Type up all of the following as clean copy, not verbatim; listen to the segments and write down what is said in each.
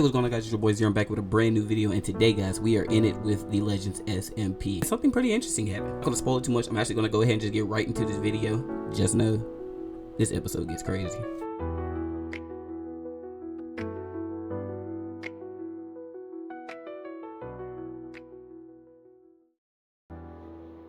What's going on, guys? It's your boy Zirum back with a brand new video, and today, guys, we are in it with the Legends SMP. Something pretty interesting happened. I'm not gonna spoil it too much. I'm actually gonna go ahead and just get right into this video. Just know this episode gets crazy.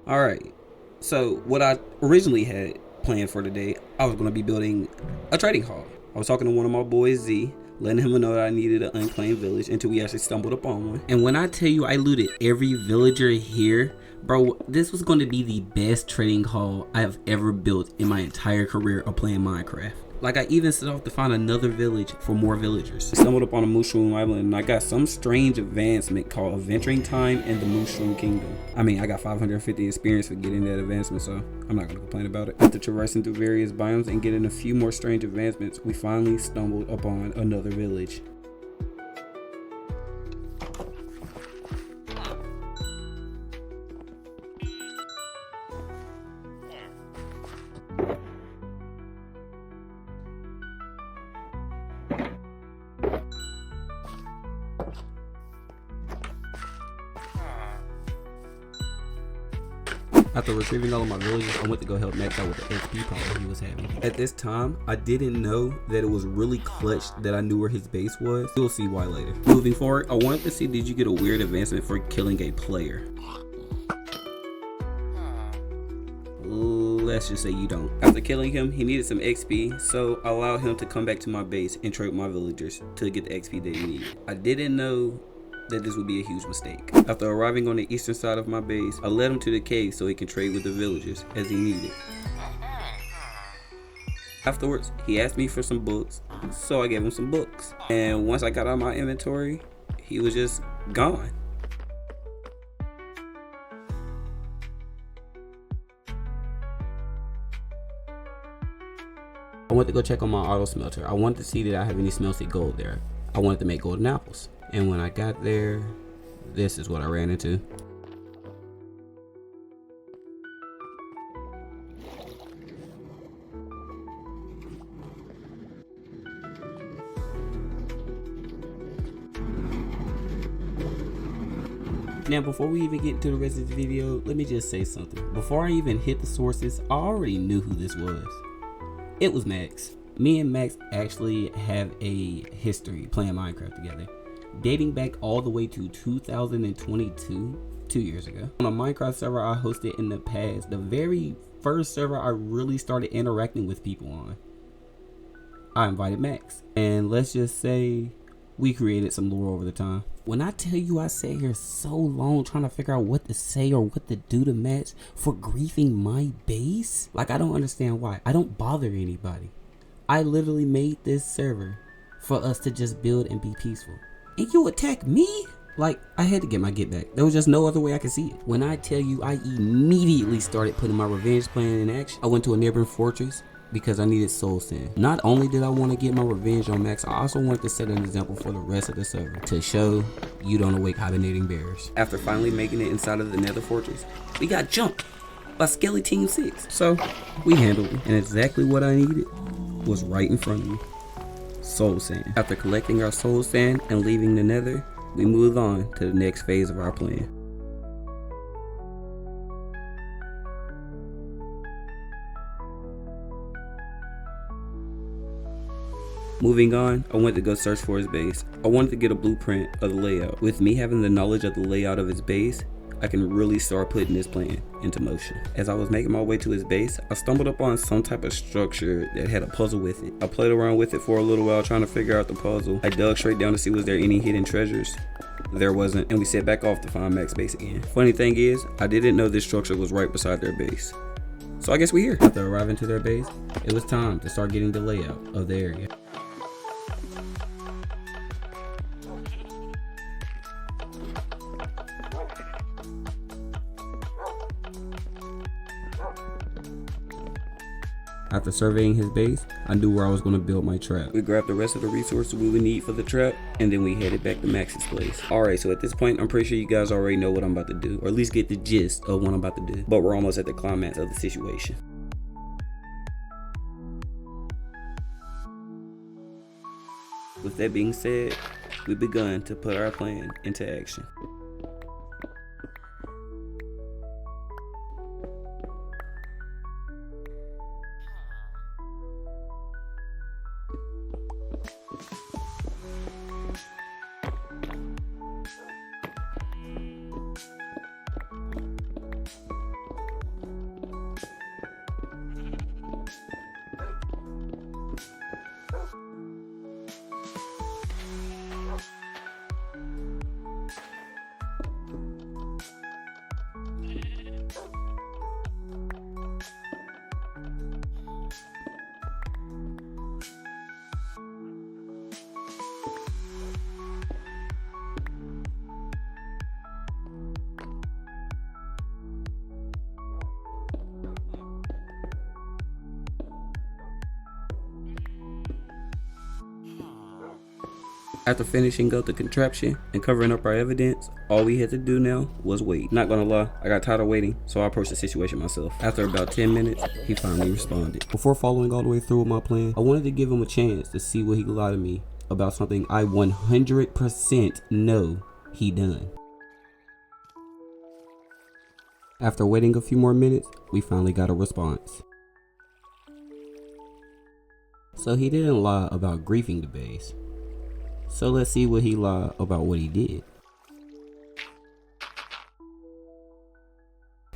Alright, so what I originally had planned for today, I was gonna be building a trading hall. I was talking to one of my boys, Z, letting him know that I needed an unclaimed village until we actually stumbled upon one. And when I tell you I looted every villager here, bro, this was going to be the best trading hall I have ever built in my entire career of playing Minecraft. Like, I even set off to find another village for more villagers. I stumbled upon a mushroom island and I got some strange advancement called Adventuring Time in the Mushroom Kingdom. I mean, I got 550 experience for getting that advancement, so I'm not gonna complain about it. After traversing through various biomes and getting a few more strange advancements, we finally stumbled upon another village. After retrieving all of my villages, I went to go help Max out with the XP problem he was having. At this time, I didn't know that it was really clutch that I knew where his base was. You'll see why later. Moving forward, I wanted to see, did you get a weird advancement for killing a player? Let's just say you don't. After killing him, he needed some XP, so I allowed him to come back to my base and trade my villagers to get the XP that he needed. I didn't know that this would be a huge mistake. After arriving on the eastern side of my base, I led him to the cave so he can trade with the villagers as he needed. Afterwards, he asked me for some books, so I gave him some books. And once I got out my inventory, he was just gone. I went to go check on my auto smelter. I wanted to see that I have any smelted gold there. I wanted to make golden apples. And when I got there, this is what I ran into. Now, before we even get into the rest of the video, let me just say something. Before I even hit the sources, I already knew who this was. It was Max. Me and Max actually have a history playing Minecraft together, dating back all the way to 2022, 2 years ago. On a Minecraft server I hosted in the past, the very first server I really started interacting with people on, I invited Max. And let's just say we created some lore over the time. When I tell you I sat here so long trying to figure out what to say or what to do to Max for griefing my base, like, I don't understand why. I don't bother anybody. I literally made this server for us to just build and be peaceful. And you attack me? Like, I had to get my get back. There was just no other way I could see it. When I tell you I immediately started putting my revenge plan in action, I went to a neighboring fortress because I needed soul sand. Not only did I want to get my revenge on Max, I also wanted to set an example for the rest of the server to show you don't awake hibernating bears. After finally making it inside of the nether fortress, we got jumped by Skelly Team 6. So we handled it, and exactly what I needed was right in front of me. Soul sand. After collecting our soul sand and leaving the nether, we moved on to the next phase of our plan. Moving on, I went to go search for his base. I wanted to get a blueprint of the layout. With me having the knowledge of the layout of his base, I can really start putting this plan into motion. As I was making my way to his base, I stumbled upon some type of structure that had a puzzle with it. I played around with it for a little while trying to figure out the puzzle. I dug straight down to see was there any hidden treasures. There wasn't, and we set back off to find Max's base again. Funny thing is, I didn't know this structure was right beside their base. So I guess we're here. After arriving to their base, it was time to start getting the layout of the area. After surveying his base, I knew where I was going to build my trap. We grabbed the rest of the resources we would need for the trap, and then we headed back to Max's place. Alright, so at this point, I'm pretty sure you guys already know what I'm about to do, or at least get the gist of what I'm about to do. But we're almost at the climax of the situation. With that being said, we've begun to put our plan into action. After finishing up the contraption and covering up our evidence, all we had to do now was wait. Not gonna lie, I got tired of waiting, so I approached the situation myself. After about 10 minutes, he finally responded. Before following all the way through with my plan, I wanted to give him a chance to see what he could lie to me about something I 100% know he done. After waiting a few more minutes, we finally got a response. So he didn't lie about griefing the base. So let's see what he lied about what he did.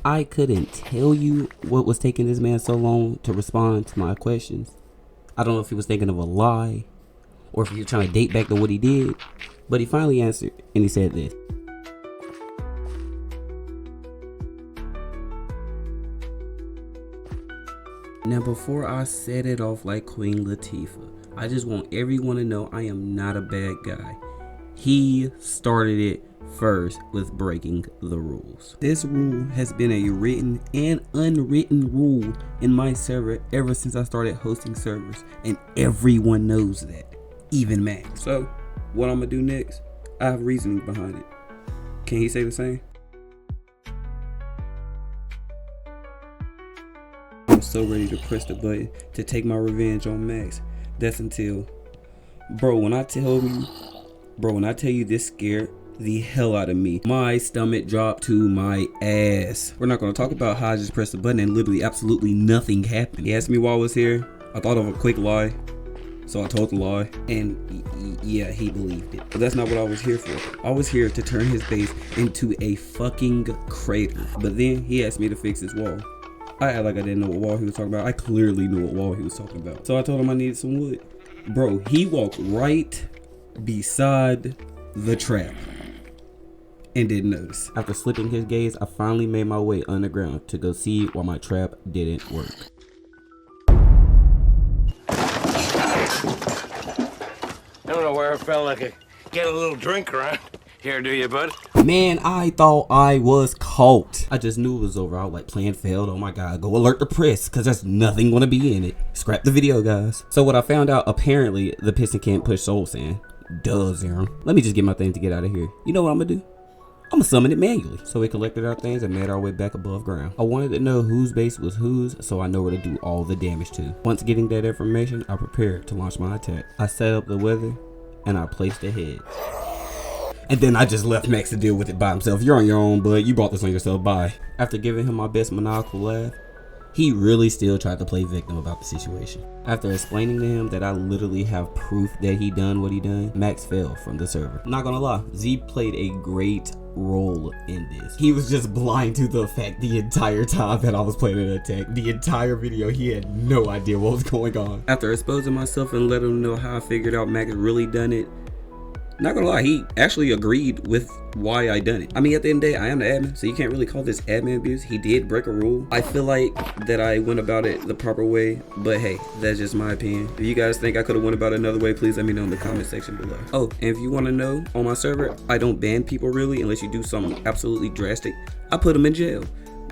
I couldn't tell you what was taking this man so long to respond to my questions. I don't know if he was thinking of a lie or if he was trying to date back to what he did, but he finally answered and he said this. Now before I set it off like Queen Latifah, I just want everyone to know I am not a bad guy. He started it first with breaking the rules. This rule has been a written and unwritten rule in my server ever since I started hosting servers, and everyone knows that, even Max. So what I'm gonna do next, I have reasoning behind it. Can he say the same? I'm so ready to press the button to take my revenge on Max. That's until, when I tell you this scared the hell out of me. My stomach dropped to my ass. We're not gonna talk about how I just pressed the button and literally absolutely nothing happened. He asked me why I was here. I thought of a quick lie, so I told the lie, and yeah, he believed it. But that's not what I was here for. I was here to turn his base into a fucking crater. But then he asked me to fix his wall. I act like I didn't know what wall he was talking about. I clearly knew what wall he was talking about. So I told him I needed some wood. Bro, he walked right beside the trap and didn't notice. After slipping his gaze, I finally made my way underground to go see why my trap didn't work. I don't know where I felt like I get a little drink around here, do you, bud? Man, I thought I was caught. I just knew it was over. I was like, plan failed. Oh my god, go alert the press, because there's nothing gonna be in it. Scrap the video, guys. So what I found out, apparently the piston can't push soul sand. Duh, Zirum. Let me just get my thing to get out of here. You know what I'm gonna do? I'm gonna summon it manually. So we collected our things and made our way back above ground. I wanted to know whose base was whose, so I know where to do all the damage to. Once getting that information, I prepared to launch my attack. I set up the weather and I placed the head. And then I just left Max to deal with it by himself. You're on your own, bud. You brought this on yourself. Bye. After giving him my best maniacal laugh, he really still tried to play victim about the situation. After explaining to him that I literally have proof that he done what he done, Max fell from the server. Not gonna lie, Z played a great role in this. He was just blind to the fact the entire time that I was playing an attack. The entire video, he had no idea what was going on. After exposing myself and letting him know how I figured out Max really done it, not gonna lie, he actually agreed with why I done it. I mean, at the end of the day, I am the admin, so you can't really call this admin abuse. He did break a rule. I feel like that I went about it the proper way, but hey, that's just my opinion. If you guys think I could have went about it another way, please let me know in the comment section below. Oh, and if you want to know, on my server, I don't ban people really unless you do something absolutely drastic. I put them in jail.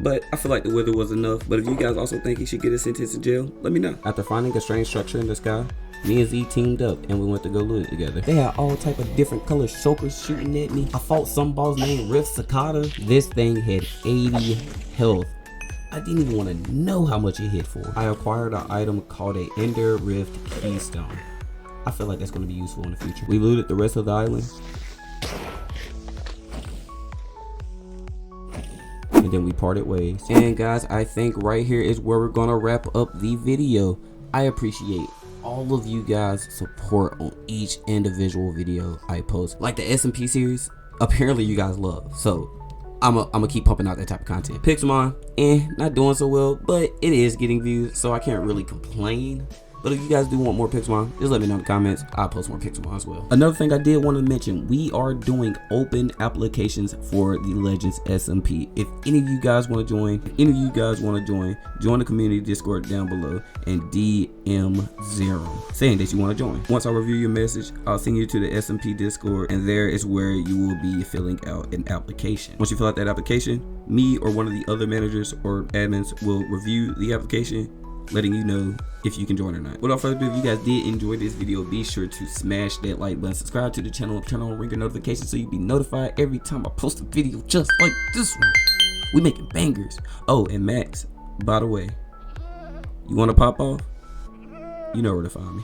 But I feel like the weather was enough. But if you guys also think he should get a sentence in jail, let me know. After finding a strange structure in the sky, me and Z teamed up and we went to go loot it together. They had all type of different color shulkers shooting at me. I fought some boss named Rift Cicada. This thing had 80 health. I didn't even want to know how much it hit for. I acquired an item called a Ender Rift Keystone. I feel like that's going to be useful in the future. We looted the rest of the island, and then we parted ways. And guys, I think right here is where we're going to wrap up the video. I appreciate all of you guys' support on each individual video I post. Like the SMP series, apparently you guys love, so I'm gonna keep pumping out that type of content. Pixelmon, not doing so well, but it is getting views, so I can't really complain. But if you guys do want more Pixelmon, just let me know in the comments. I'll post more Pixelmon as well. Another thing I did want to mention, we are doing open applications for the Legends SMP. If any of you guys want to join, join the community Discord down below and DM Zirum saying that you want to join. Once I review your message, I'll send you to the SMP Discord, and there is where you will be filling out an application. Once you fill out that application, me or one of the other managers or admins will review the application, letting you know if you can join or not. Without further ado, if you guys did enjoy this video, be sure to smash that like button, subscribe to the channel, and turn on ringer notifications so you'll be notified every time I post a video just like this one. We making bangers. Oh, and Max, by the way, you want to pop off? You know where to find me.